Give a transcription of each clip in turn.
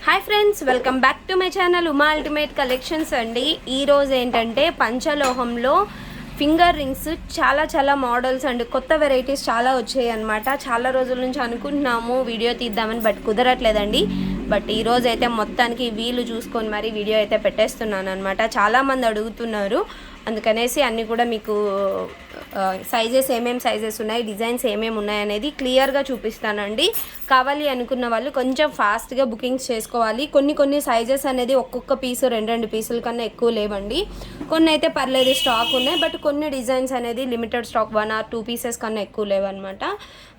Hi friends, welcome back to my channel Uma ultimate collections అండి. ఈరోజు ఏంటంటే పంచలోహంలో ఫింగర్ రింగ్స్ చాలా మోడల్స్ అండి, కొత్త వెరైటీస్ చాలా వచ్చాయి అనమాట. చాలా రోజుల నుంచి అనుకుంటున్నాము వీడియో తీద్దామని, బట్ కుదరట్లేదండి. బట్ ఈరోజు అయితే మొత్తానికి వీలు చూసుకొని మరి వీడియో అయితే పెట్టేస్తున్నాను అనమాట. చాలామంది అడుగుతున్నారు, అందుకనేసి అన్నీ కూడా మీకు సైజెస్ ఏమేమి సైజెస్ ఉన్నాయి, డిజైన్స్ ఏమేమి ఉన్నాయి అనేది క్లియర్గా చూపిస్తానండి. కావాలి అనుకున్న వాళ్ళు కొంచెం ఫాస్ట్గా బుకింగ్స్ చేసుకోవాలి. కొన్ని సైజెస్ అనేది ఒక్కొక్క పీసు 2 పీసుల కన్నా ఎక్కువ లేవండి. కొన్ని అయితే పర్లేదు స్టాక్ ఉన్నాయి, బట్ కొన్ని డిజైన్స్ అనేది లిమిటెడ్ స్టాక్ 1 or 2 పీసెస్ కన్నా ఎక్కువ లేవన్నమాట.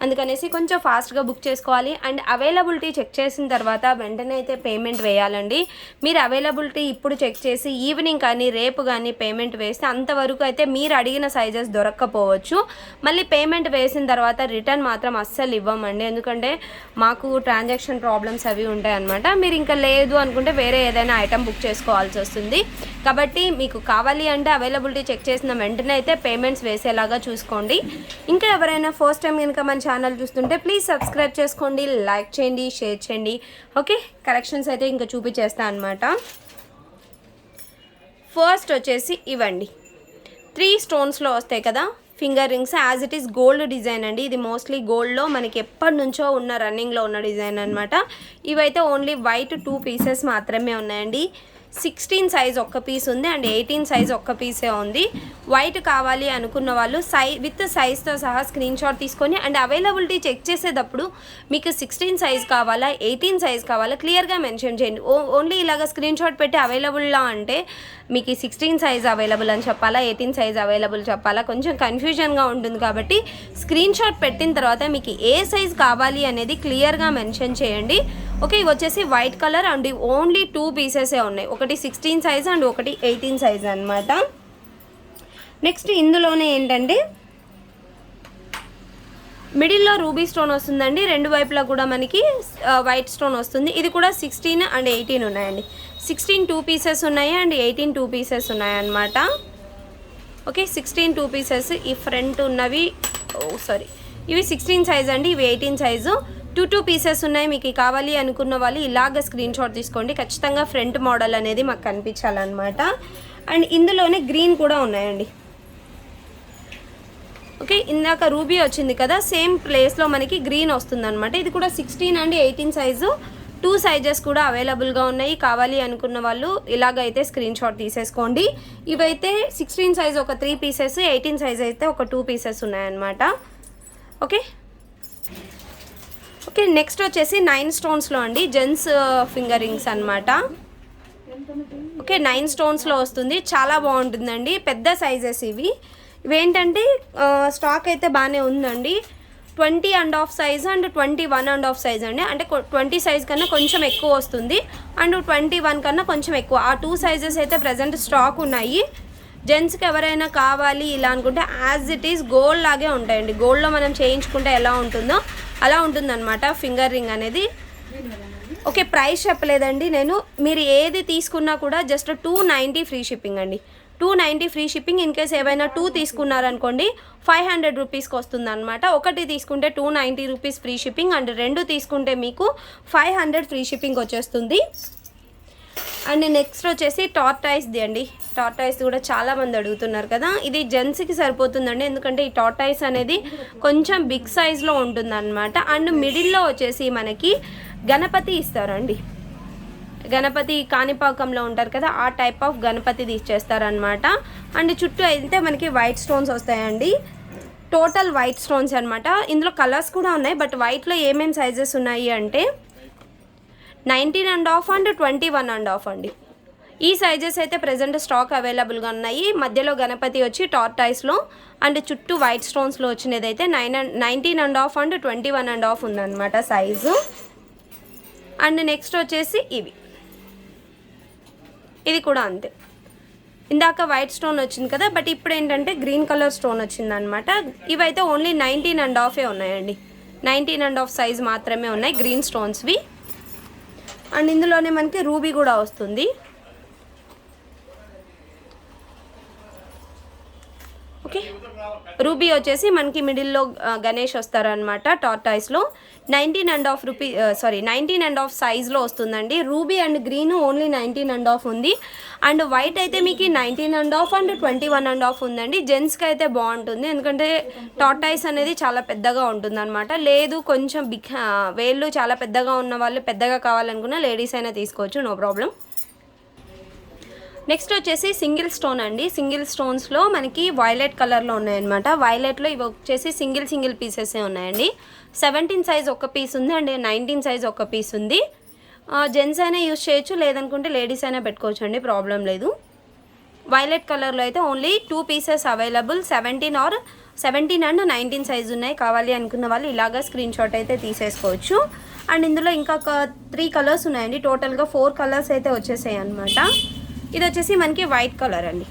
అందుకనేసి కొంచెం ఫాస్ట్గా బుక్ చేసుకోవాలి. అండ్ అవైలబిలిటీ చెక్ చేసిన తర్వాత వెంటనే అయితే పేమెంట్ వేయాలండి. మీరు అవైలబిలిటీ ఇప్పుడు చెక్ చేసి ఈవినింగ్ కానీ రేపు కానీ పేమెంట్ వేస్తే అంతవరకు అయితే మీరు అడిగిన సైజెస్ దొరక్కపోవచ్చు. మళ్ళీ పేమెంట్ వేసిన తర్వాత రిటర్న్ మాత్రం అస్సలు ఇవ్వమండి, ఎందుకంటే మాకు ట్రాన్సాక్షన్ ప్రాబ్లమ్స్ అవి ఉంటాయి అన్నమాట. మీరు ఇంకా లేదు అనుకుంటే వేరే ఏదైనా ఐటమ్ బుక్ చేసుకోవాల్సి వస్తుంది. కాబట్టి మీకు కావాలి అంటే అవైలబిలిటీ చెక్ చేసిన వెంటనే అయితే పేమెంట్స్ వేసేలాగా చూసుకోండి. ఇంకా ఎవరైనా ఫస్ట్ టైం కనుక మన ఛానల్ చూస్తుంటే ప్లీజ్ సబ్స్క్రైబ్ చేసుకోండి, లైక్ చేయండి, షేర్ చేయండి. ఓకే, కలెక్షన్స్ అయితే ఇంకా చూపించేస్తాను అనమాట. ఫస్ట్ వచ్చేసి ఇవ్వండి 3 స్టోన్స్లో వస్తాయి కదా finger rings, as it is gold design అండి. ఇది మోస్ట్లీ గోల్డ్లో మనకి ఎప్పటి నుంచో ఉన్న రన్నింగ్లో ఉన్న డిజైన్ అనమాట. ఇవైతే ఓన్లీ వైట్ 2 పీసెస్ మాత్రమే ఉన్నాయండి. 16 సైజ్ ఒక్క పీస్ ఉంది అండ్ 18 సైజ్ ఒక్క పీసే ఉంది. వైట్ కావాలి అనుకున్న వాళ్ళు విత్ సైజ్తో సహా స్క్రీన్ షాట్ తీసుకొని అండ్ అవైలబిలిటీ చెక్ చేసేటప్పుడు మీకు 16 సైజ్ కావాలా 18 సైజ్ కావాలా క్లియర్గా మెన్షన్ చేయండి. ఓన్లీ ఇలాగ స్క్రీన్ షాట్ పెట్టి అవైలబుల్లా అంటే మీకు 16 సైజ్ అవైలబుల్ అని చెప్పాలా 18 సైజ్ అవైలబుల్ చెప్పాలా, కొంచెం కన్ఫ్యూజన్గా ఉంటుంది. కాబట్టి స్క్రీన్ షాట్ పెట్టిన తర్వాత మీకు ఏ సైజ్ కావాలి అనేది క్లియర్గా మెన్షన్ చేయండి. ఓకే, ఇవి వచ్చేసి వైట్ కలర్ అండ్ ఓన్లీ 2 పీసెసే ఉన్నాయి. ఒకటి 16 సైజ్ అండ్ ఒకటి 18 సైజ్ అనమాట. నెక్స్ట్ ఇందులోనే ఏంటంటే మిడిల్లో రూబీ స్టోన్ వస్తుందండి, 2 వైపులా కూడా మనకి వైట్ స్టోన్ వస్తుంది. ఇది కూడా 16 అండ్ 18 ఉన్నాయండి. 16 2 పీసెస్ ఉన్నాయి అండ్ 18 2 పీసెస్ ఉన్నాయన్నమాట. Okay, 16 2 pieces. ఈ ఫ్రంట్ ఉన్నవి ఇవి 16 సైజ్ అండి, ఇవి 18 సైజు. 2 పీసెస్ ఉన్నాయి. మీకు కావాలి అనుకున్న వాళ్ళు ఇలాగ స్క్రీన్ షాట్ తీసుకోండి. ఖచ్చితంగా ఫ్రంట్ మోడల్ అనేది మాకు కనిపించాలన్నమాట. అండ్ ఇందులోనే గ్రీన్ కూడా ఉన్నాయండి. ఓకే, ఇందాక రూబీ వచ్చింది కదా, సేమ్ ప్లేస్లో మనకి గ్రీన్ వస్తుందన్నమాట. ఇది కూడా 16 అండ్ 18 సైజు. 2 సైజెస్ కూడా అవైలబుల్గా ఉన్నాయి. కావాలి అనుకున్న వాళ్ళు ఇలాగైతే స్క్రీన్ షాట్ తీసేసుకోండి. ఇవైతే 16 సైజ్ ఒక 3 పీసెస్, 18 సైజ్ అయితే ఒక 2 పీసెస్ ఉన్నాయన్నమాట. ఓకే, నెక్స్ట్ వచ్చేసి 9 స్టోన్స్లో అండి, జెంట్స్ ఫింగర్ రింగ్స్ అనమాట. ఓకే, 9 స్టోన్స్లో వస్తుంది, చాలా బాగుంటుందండి. పెద్ద సైజెస్ ఇవేంటంటే స్టాక్ అయితే బాగానే ఉందండి. 20.5 సైజ్ అండ్ 21.5 సైజ్ అండి. అంటే 20 సైజ్ కన్నా కొంచెం ఎక్కువ వస్తుంది అండ్ 21 కన్నా కొంచెం ఎక్కువ. ఆ 2 సైజెస్ అయితే ప్రజెంట్ స్టాక్ ఉన్నాయి. జెంట్స్కి ఎవరైనా కావాలి ఇలా అనుకుంటే యాజ్ ఇట్ ఈస్ గోల్డ్ లాగే ఉంటాయండి. గోల్డ్లో మనం చేయించుకుంటే ఎలా ఉంటుందో అలా ఉంటుందన్నమాట ఫింగర్ రింగ్ అనేది. ఓకే, ప్రైస్ చెప్పలేదండి నేను. మీరు ఏది తీసుకున్నా కూడా జస్ట్ 290 ఫ్రీ షిప్పింగ్ అండి. 290 ఫ్రీ షిప్పింగ్. ఇన్ కేస్ ఏవైనా 2 తీసుకున్నారనుకోండి 500 రూపీస్కి వస్తుంది అనమాట. ఒకటి తీసుకుంటే 290 రూపీస్ ఫ్రీ షిప్పింగ్ అండ్ 2 తీసుకుంటే మీకు 500 ఫ్రీ షిప్పింగ్ వచ్చేస్తుంది. అండ్ నెక్స్ట్ వచ్చేసి టార్టాయిస్ది అండి. టార్టాయిస్ కూడా చాలామంది అడుగుతున్నారు కదా, ఇది జెంట్స్కి సరిపోతుందండి. ఎందుకంటే ఈ టార్టాయిస్ అనేది కొంచెం బిగ్ సైజ్లో ఉంటుందన్నమాట. అండ్ మిడిల్లో వచ్చేసి మనకి గణపతి ఇస్తారండి. గణపతి కాణిపాకంలో ఉంటారు కదా, ఆ టైప్ ఆఫ్ గణపతి తీసేస్తారనమాట. అండ్ చుట్టూ అయితే మనకి వైట్ స్టోన్స్ వస్తాయండి. టోటల్ వైట్ స్టోన్స్ అనమాట. ఇందులో కలర్స్ కూడా ఉన్నాయి, బట్ వైట్లో ఏమేమి సైజెస్ ఉన్నాయి అంటే 19.5 అండ్ 21.5 అండి. ఈ సైజెస్ అయితే ప్రజెంట్ స్టాక్ అవైలబుల్గా ఉన్నాయి. మధ్యలో గణపతి వచ్చి టార్టాయిస్లో అండ్ చుట్టూ వైట్ స్టోన్స్లో వచ్చినది అయితే 19.5 అండ్ 21.5 ఉందన్నమాట సైజు. అండ్ నెక్స్ట్ వచ్చేసి ఇది కూడా అంతే. ఇందాక వైట్ స్టోన్ వచ్చింది కదా, బట్ ఇప్పుడు ఏంటంటే గ్రీన్ కలర్ స్టోన్ వచ్చిందనమాట. ఇవైతే ఓన్లీ 19.5 ఉన్నాయండి. 19.5 సైజ్ మాత్రమే ఉన్నాయి గ్రీన్ స్టోన్స్వి. అండ్ ఇందులోనే మనకి రూబీ కూడా వస్తుంది. ఓకే, రూబీ వచ్చేసి మనకి మిడిల్లో గణేష్ వస్తారనమాట టార్టాయిస్లో. 19.5 సైజ్లో వస్తుందండి. రూబీ అండ్ గ్రీన్ ఓన్లీ 19.5 ఉంది. అండ్ వైట్ అయితే మీకు 19.5 అండ్ 21.5 ఉందండి. జెంట్స్కి అయితే బాగుంటుంది, ఎందుకంటే టార్టాయిస్ అనేది చాలా పెద్దగా ఉంటుంది అనమాట. లేదు కొంచెం వేళ్ళు చాలా పెద్దగా ఉన్న వాళ్ళు, పెద్దగా కావాలనుకున్న లేడీస్ అయినా తీసుకోవచ్చు, నో ప్రాబ్లం. నెక్స్ట్ వచ్చేసి సింగిల్ స్టోన్ అండి. సింగిల్ స్టోన్స్లో మనకి వైలెట్ కలర్లో ఉన్నాయన్నమాట. వైలెట్లో ఇవి వచ్చేసి సింగిల్ పీసెసే ఉన్నాయండి. 17 సైజ్ ఒక పీస్ ఉంది అండ్ 19 సైజ్ ఒక పీస్ ఉంది. జెంట్స్ అయినా యూజ్ చేయొచ్చు, లేదనుకుంటే లేడీస్ అయినా పెట్టుకోవచ్చు అండి, ప్రాబ్లం లేదు. వైలెట్ కలర్లో అయితే only 2 pieces available. 17 and 19 size ఉన్నాయి. కావాలి అనుకున్న వాళ్ళు ఇలాగా స్క్రీన్ షాట్ అయితే తీసేసుకోవచ్చు. అండ్ ఇందులో ఇంకా 3 కలర్స్ ఉన్నాయండి. టోటల్గా 4 కలర్స్ అయితే వచ్చేసాయి అనమాట. ఇది వచ్చేసి మనకి వైట్ కలర్ అండి.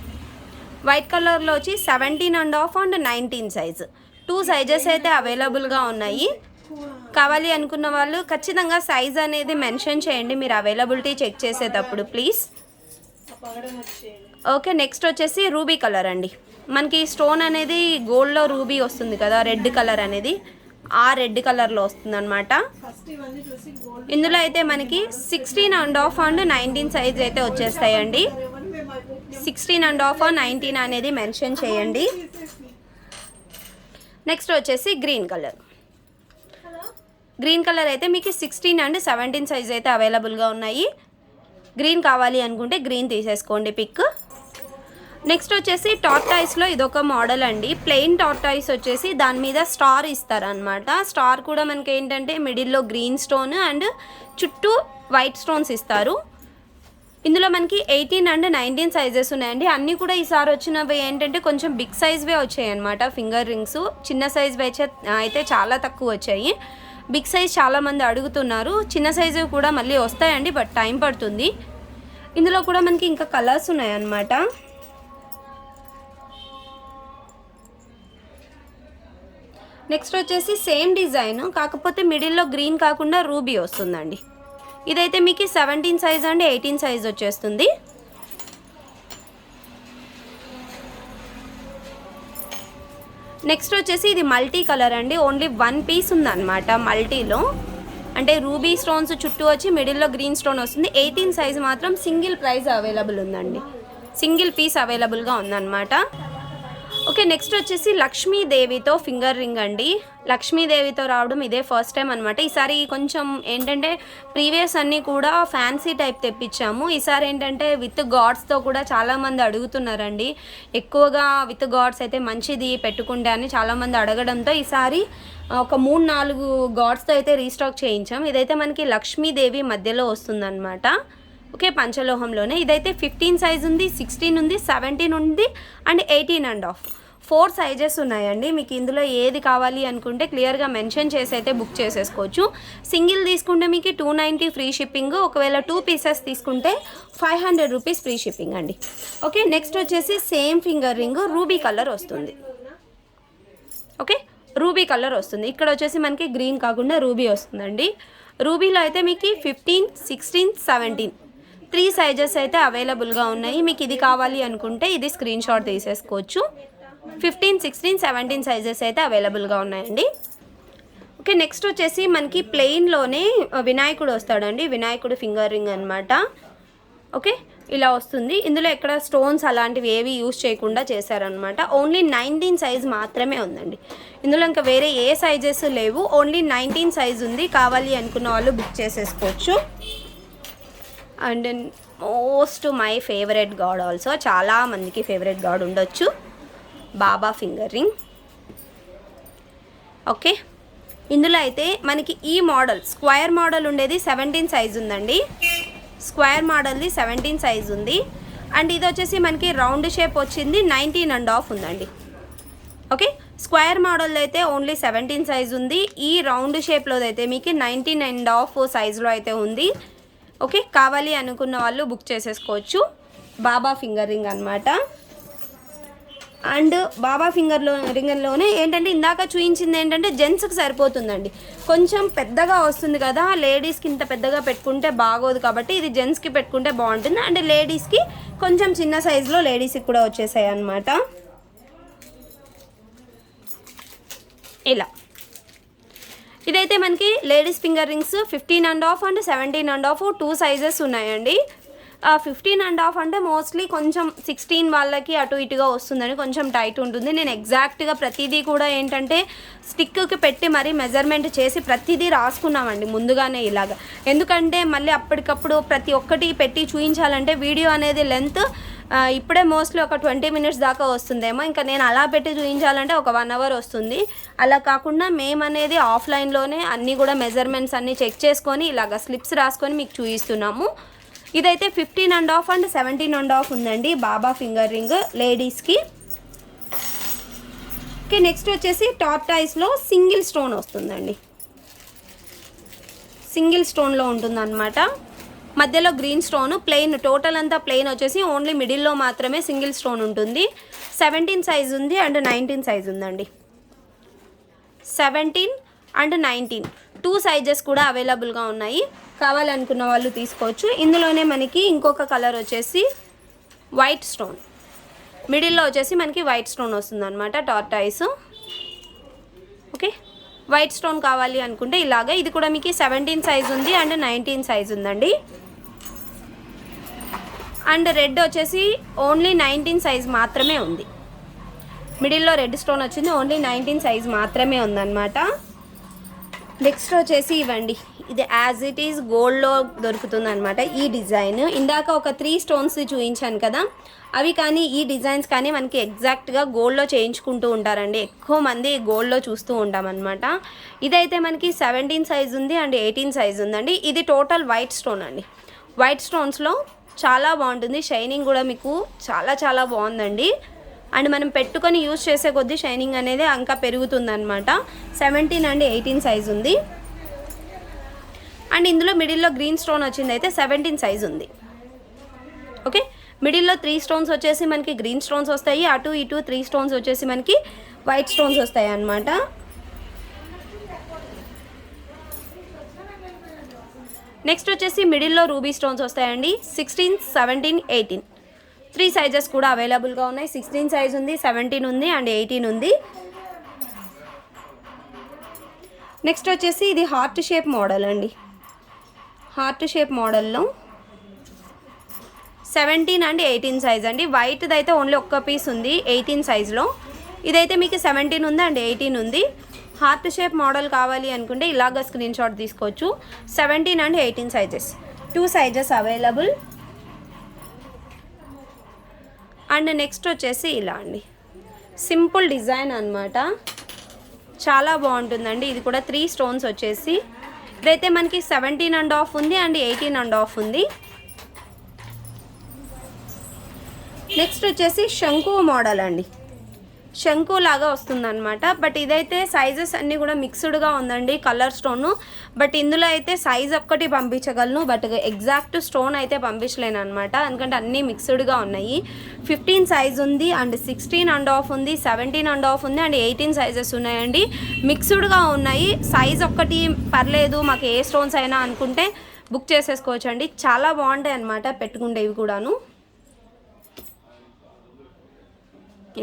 వైట్ కలర్లో వచ్చి 17.5 అండ్ 19 సైజ్ 2 సైజెస్ అయితే అవైలబుల్గా ఉన్నాయి. కావాలి అనుకున్న వాళ్ళు ఖచ్చితంగా సైజ్ అనేది మెన్షన్ చేయండి మీరు అవైలబిలిటీ చెక్ చేసేటప్పుడు ప్లీజ్. ఓకే, నెక్స్ట్ వచ్చేసి రూబీ కలర్ అండి. మనకి స్టోన్ అనేది గోల్డ్లో రూబీ వస్తుంది కదా, రెడ్ కలర్ అనేది ఆ రెడ్ కలర్లో వస్తుంది అనమాట. ఇందులో అయితే మనకి 16.5 అండ్ 19 సైజ్ అయితే వచ్చేస్తాయండి. 16.5 19 అనేది మెన్షన్ చేయండి. నెక్స్ట్ వచ్చేసి గ్రీన్ కలర్. గ్రీన్ కలర్ అయితే మీకు 16 అండ్ 17 సైజ్ అయితే అవైలబుల్గా ఉన్నాయి. గ్రీన్ కావాలి అనుకుంటే గ్రీన్ తీసేసుకోండి పిక్. నెక్స్ట్ వచ్చేసి టార్టాయిస్లో ఇదొక మోడల్ అండి. ప్లెయిన్ టార్టాయిస్ వచ్చేసి దాని మీద స్టార్ ఇస్తారనమాట. స్టార్ కూడా మనకి ఏంటంటే మిడిల్లో గ్రీన్ స్టోన్ అండ్ చుట్టూ వైట్ స్టోన్స్ ఇస్తారు. ఇందులో మనకి 18 అండ్ 19 సైజెస్ ఉన్నాయండి. అన్నీ కూడా ఈసారి వచ్చినవి ఏంటంటే కొంచెం బిగ్ సైజ్వే వచ్చాయి అనమాట. ఫింగర్ రింగ్స్ చిన్న సైజ్ అయితే చాలా తక్కువ వచ్చాయి. బిగ్ సైజ్ చాలామంది అడుగుతున్నారు. చిన్న సైజు కూడా మళ్ళీ వస్తాయండి, బట్ టైం పడుతుంది. ఇందులో కూడా మనకి ఇంకా కలర్స్ ఉన్నాయన్నమాట. నెక్స్ట్ వచ్చేసి సేమ్ డిజైన్, కాకపోతే మిడిల్లో గ్రీన్ కాకుండా రూబీ వస్తుందండి. ఇదైతే మీకు 17 సైజ్ అండ్ 18 సైజ్ వచ్చేస్తుంది. నెక్స్ట్ వచ్చేసి ఇది మల్టీ కలర్ అండి. ఓన్లీ 1 పీస్ ఉందన్నమాట మల్టీలో. అంటే రూబీ స్టోన్స్ చుట్టూ వచ్చి మిడిల్లో గ్రీన్ స్టోన్ వస్తుంది. 18 సైజ్ మాత్రం సింగిల్ ప్రైస్ అవైలబుల్ ఉందండి, సింగిల్ పీస్ అవైలబుల్గా ఉందన్నమాట. ఓకే, నెక్స్ట్ వచ్చేసి లక్ష్మీదేవితో ఫింగర్ రింగ్ అండి. లక్ష్మీదేవితో రావడం ఇదే ఫస్ట్ టైం అనమాట. ఈసారి కొంచెం ఏంటంటే ప్రీవియస్ అన్నీ కూడా ఫ్యాన్సీ టైప్ తెప్పించాము. ఈసారి ఏంటంటే విత్ గాడ్స్తో కూడా చాలామంది అడుగుతున్నారండి. ఎక్కువగా విత్ గాడ్స్ అయితే మంచిది పెట్టుకుంటే అని చాలామంది అడగడంతో ఈసారి ఒక 3-4 గాడ్స్తో అయితే రీస్టాక్ చేయించాం. ఇదైతే మనకి లక్ష్మీదేవి మధ్యలో వస్తుందన్నమాట. ఓకే, పంచలోహంలోనే. ఇదైతే 15 సైజ్ ఉంది, 16 ఉంది, 17 ఉంది అండ్ 18.5 4 సైజెస్ ఉన్నాయండి. మీకు ఇందులో ఏది కావాలి అనుకుంటే క్లియర్గా మెన్షన్ చేసి అయితే బుక్ చేసేసుకోవచ్చు. సింగిల్ తీసుకుంటే మీకు 290 ఫ్రీ షిప్పింగ్. ఒకవేళ 2 పీసెస్ తీసుకుంటే 500 రూపీస్ ఫ్రీ షిప్పింగ్ అండి. ఓకే, నెక్స్ట్ వచ్చేసి same finger ring ruby colour వస్తుంది. ఓకే, రూబీ కలర్ వస్తుంది. ఇక్కడ వచ్చేసి మనకి గ్రీన్ కాకుండా రూబీ వస్తుందండి. రూబీలో అయితే మీకు 15, 16, 17 3 సైజెస్ అయితే అవైలబుల్గా ఉన్నాయి. మీకు ఇది కావాలి అనుకుంటే ఇది స్క్రీన్ షాట్ తీసేసుకోవచ్చు. 15, 16, 17 సైజెస్ అయితే అవైలబుల్గా ఉన్నాయండి. ఓకే, నెక్స్ట్ వచ్చేసి మనకి ప్లెయిన్లోనే వినాయకుడు వస్తాడండి. వినాయకుడు ఫింగర్ రింగ్ అనమాట. ఓకే, ఇలా వస్తుంది. ఇందులో ఎక్కడ స్టోన్స్ అలాంటివి ఏవి యూజ్ చేయకుండా చేశారనమాట. ఓన్లీ 19 సైజ్ మాత్రమే ఉందండి. ఇందులో ఇంకా వేరే ఏ సైజెస్ లేవు, ఓన్లీ 19 సైజ్ ఉంది. కావాలి అనుకున్న వాళ్ళు బుక్ చేసేసుకోవచ్చు. And most my favourite God also, చాలా మందికి ఫేవరెట్ గాడ్ ఉండొచ్చు, బాబా ఫింగర్ రింగ్. ఓకే, ఇందులో అయితే మనకి ఈ మోడల్ స్క్వేర్ మోడల్ ఉండేది 17 సైజ్ ఉందండి. స్క్వేర్ మోడల్ది 17 సైజ్ ఉంది. అండ్ ఇది వచ్చేసి మనకి రౌండ్ షేప్ వచ్చింది 19.5 ఉందండి. ఓకే, స్క్వేర్ మోడల్ అయితే ఓన్లీ 17 సైజ్ ఉంది. ఈ రౌండ్ షేప్లో అయితే మీకు 19.5 సైజులో అయితే ఉంది. ఓకే, కావాలి అనుకున్న వాళ్ళు బుక్ చేసేసుకోవచ్చు. బాబా ఫింగర్ రింగ్ అనమాట. అండ్ బాబా రింగర్లోనే ఏంటంటే ఇందాక చూపించింది ఏంటంటే జెంట్స్కి సరిపోతుందండి. కొంచెం పెద్దగా వస్తుంది కదా, లేడీస్కి ఇంత పెద్దగా పెట్టుకుంటే బాగోదు కాబట్టి ఇది జెంట్స్కి పెట్టుకుంటే బాగుంటుంది. అండ్ లేడీస్కి కొంచెం చిన్న సైజులో లేడీస్కి కూడా వచ్చేసాయి అనమాట. ఇలా ఇదైతే మనకి ladies finger rings 15.5 and 17.5 2 sizes ఉన్నాయండి. 15.5 అంటే మోస్ట్లీ కొంచెం 16 వాళ్ళకి అటు ఇటుగా వస్తుందని కొంచెం టైట్ ఉంటుంది. నేను ఎగ్జాక్ట్గా ప్రతిదీ కూడా ఏంటంటే స్టిక్కి పెట్టి మరీ మెజర్మెంట్ చేసి ప్రతిదీ రాసుకున్నామండి ముందుగానే ఇలాగా. ఎందుకంటే మళ్ళీ అప్పటికప్పుడు ప్రతి ఒక్కటి పెట్టి చూపించాలంటే వీడియో అనేది లెంత్ ఇప్పుడే మోస్ట్లీ ఒక 20 మినిట్స్ దాకా వస్తుందేమో. ఇంకా నేను అలా పెట్టి చూపించాలంటే ఒక 1 అవర్ వస్తుంది. అలా కాకుండా మేము అనేది ఆఫ్లైన్లోనే అన్నీ కూడా మెజర్మెంట్స్ అన్నీ చెక్ చేసుకొని ఇలాగ స్లిప్స్ రాసుకొని మీకు చూపిస్తున్నాము. ఇదైతే 15.5 అండ్ 17.5 ఉందండి బాబా ఫింగర్ రింగ్ లేడీస్కి. ఓకే, నెక్స్ట్ వచ్చేసి టార్టాయిస్లో సింగిల్ స్టోన్ వస్తుందండి. సింగిల్ స్టోన్లో ఉంటుందన్నమాట. మధ్యలో గ్రీన్ స్టోన్ ప్లెయిన్, టోటల్ అంతా ప్లెయిన్ వచ్చేసి ఓన్లీ మిడిల్లో మాత్రమే సింగిల్ స్టోన్ ఉంటుంది. 17 సైజ్ ఉంది అండ్ 19 సైజ్ ఉందండి. 17 అండ్ 19 2 సైజెస్ కూడా అవైలబుల్గా ఉన్నాయి. కావాలనుకున్న వాళ్ళు తీసుకోవచ్చు. ఇందులోనే మనకి ఇంకొక కలర్ వచ్చేసి వైట్ స్టోన్, మిడిల్లో వచ్చేసి మనకి వైట్ స్టోన్ వస్తుంది అనమాట టార్టాయిస్. ఓకే, వైట్ స్టోన్ కావాలి అనుకుంటే ఇలాగ. ఇది కూడా మీకు 17 సైజ్ ఉంది అండ్ 19 సైజ్ ఉందండి. అండ్ రెడ్ వచ్చేసి ఓన్లీ 19 సైజ్ మాత్రమే ఉంది. మిడిల్లో రెడ్ స్టోన్ వచ్చింది, ఓన్లీ 19 సైజ్ మాత్రమే ఉందన్నమాట. నెక్స్ట్ వచ్చేసి ఇవ్వండి, ఇది యాజ్ ఇట్ ఈజ్ గోల్డ్లో దొరుకుతుంది అనమాట ఈ డిజైన్. ఇందాక ఒక 3 స్టోన్స్ చూపించాను కదా, అవి కానీ ఈ డిజైన్స్ కానీ మనకి ఎగ్జాక్ట్గా గోల్డ్లో చేయించుకుంటూ ఉంటారండి. ఎక్కువ మంది గోల్డ్లో చూస్తూ ఉంటామన్నమాట. ఇదైతే మనకి 17 సైజ్ ఉంది అండ్ 18 సైజ్ ఉందండి. ఇది టోటల్ వైట్ స్టోన్ అండి. వైట్ స్టోన్స్లో చాలా బాగుంటుంది, షైనింగ్ కూడా మీకు చాలా చాలా బాగుందండి. అండ్ మనం పెట్టుకొని యూజ్ చేసే కొద్దీ షైనింగ్ అనేది ఇంకా పెరుగుతుందన్నమాట. 17 అండ్ 18 సైజ్ ఉంది. అండ్ ఇందులో మిడిల్లో గ్రీన్ స్టోన్ వచ్చింది అయితే 17 సైజ్ ఉంది. ఓకే, మిడిల్లో 3 స్టోన్స్ వచ్చేసి మనకి గ్రీన్ స్టోన్స్ వస్తాయి, అటు ఇటు 3 స్టోన్స్ వచ్చేసి మనకి వైట్ స్టోన్స్ వస్తాయి అన్నమాట. నెక్స్ట్ వచ్చేసి మిడిల్లో రూబీ స్టోన్స్ వస్తాయండి. 16, 17, 18 3 సైజెస్ కూడా అవైలబుల్గా ఉన్నాయి. 16 సైజ్ ఉంది, 17 ఉంది అండ్ 18 ఉంది. నెక్స్ట్ వచ్చేసి ఇది హార్ట్ షేప్ మోడల్ అండి. హార్ట్ షేప్ మోడల్లో 17 అండ్ 18 సైజ్ అండి. వైట్ది అయితే ఓన్లీ ఒక్క పీస్ ఉంది 18 సైజ్లో. ఇదైతే మీకు 17 ఉంది అండ్ 18 ఉంది. హార్ట్ షేప్ మోడల్ కావాలి అనుకుంటే ఇలాగ స్క్రీన్ షాట్ తీసుకోవచ్చు. 17 and 18 sizes, 2 sizes available. And next వచ్చేసి ఇలా అండి, సింపుల్ డిజైన్ అనమాట, చాలా బాగుంటుందండి. ఇది కూడా 3 స్టోన్స్ వచ్చేసి. ఇదైతే మనకి 17.5 ఉంది అండ్ 18.5 ఉంది. నెక్స్ట్ వచ్చేసి శంకు మోడల్ అండి. శంకు లాగా వస్తుందన్నమాట. బట్ ఇదైతే సైజెస్ అన్నీ కూడా మిక్స్డ్గా ఉందండి, కలర్ స్టోను. బట్ ఇందులో అయితే సైజ్ ఒక్కటి పంపించగలను, బట్ ఎగ్జాక్ట్ స్టోన్ అయితే పంపించలేను అనమాట, ఎందుకంటే అన్నీ మిక్స్డ్గా ఉన్నాయి. 15 సైజ్ ఉంది అండ్ 16.5 ఉంది, 17.5 ఉంది అండ్ 18 సైజెస్ ఉన్నాయండి. మిక్స్డ్గా ఉన్నాయి. సైజ్ ఒక్కటి పర్లేదు మాకు ఏ స్టోన్స్ అయినా అనుకుంటే బుక్ చేసేసుకోవచ్చు అండి. చాలా బాగుంటాయి అన్నమాట పెట్టుకుంటే ఇవి కూడాను.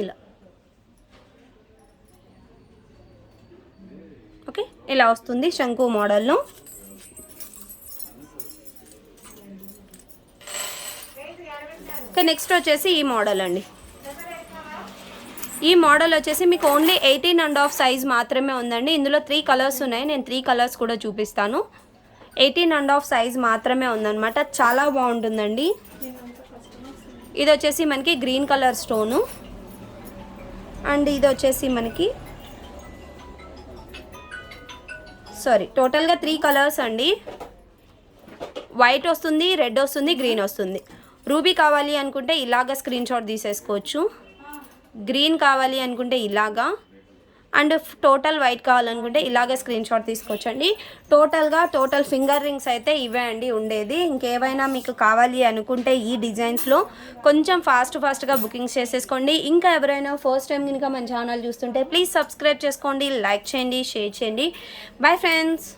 ఇలా ఓకే, ఇలా వస్తుంది శంకు మోడల్లో. ఓకే, నెక్స్ట్ వచ్చేసి ఈ మోడల్ అండి. ఈ మోడల్ వచ్చేసి మీకు ఓన్లీ 18.5 సైజ్ మాత్రమే ఉందండి. ఇందులో 3 కలర్స్ ఉన్నాయి, నేను 3 కలర్స్ కూడా చూపిస్తాను. 18.5 సైజ్ మాత్రమే ఉందన్నమాట, చాలా బాగుంటుందండి. ఇది వచ్చేసి మనకి గ్రీన్ కలర్ స్టోను అండ్ ఇది వచ్చేసి మనకి టోటల్గా 3 కలర్స్ అండి. వైట్ వస్తుంది, రెడ్ వస్తుంది, గ్రీన్ వస్తుంది. రూబీ కావాలి అనుకుంటే ఇలాగా స్క్రీన్ షాట్ తీసేసుకోవచ్చు. గ్రీన్ కావాలి అనుకుంటే ఇలాగా, అండ్ టోటల్ వైట్ కావాలనుకుంటే ఇలాగే స్క్రీన్ షాట్ తీసుకోవచ్చండి. టోటల్ ఫింగర్ రింగ్స్ అయితే ఇవే అండి ఉండేది. ఇంకేమైనా మీకు కావాలి అనుకుంటే ఈ డిజైన్స్లో కొంచెం ఫాస్ట్గా బుకింగ్స్ చేసేసుకోండి. ఇంకా ఎవరైనా ఫస్ట్ టైం కనుక మన ఛానల్ చూస్తుంటే ప్లీజ్ సబ్స్క్రైబ్ చేసుకోండి, లైక్ చేయండి, షేర్ చేయండి. Bye friends.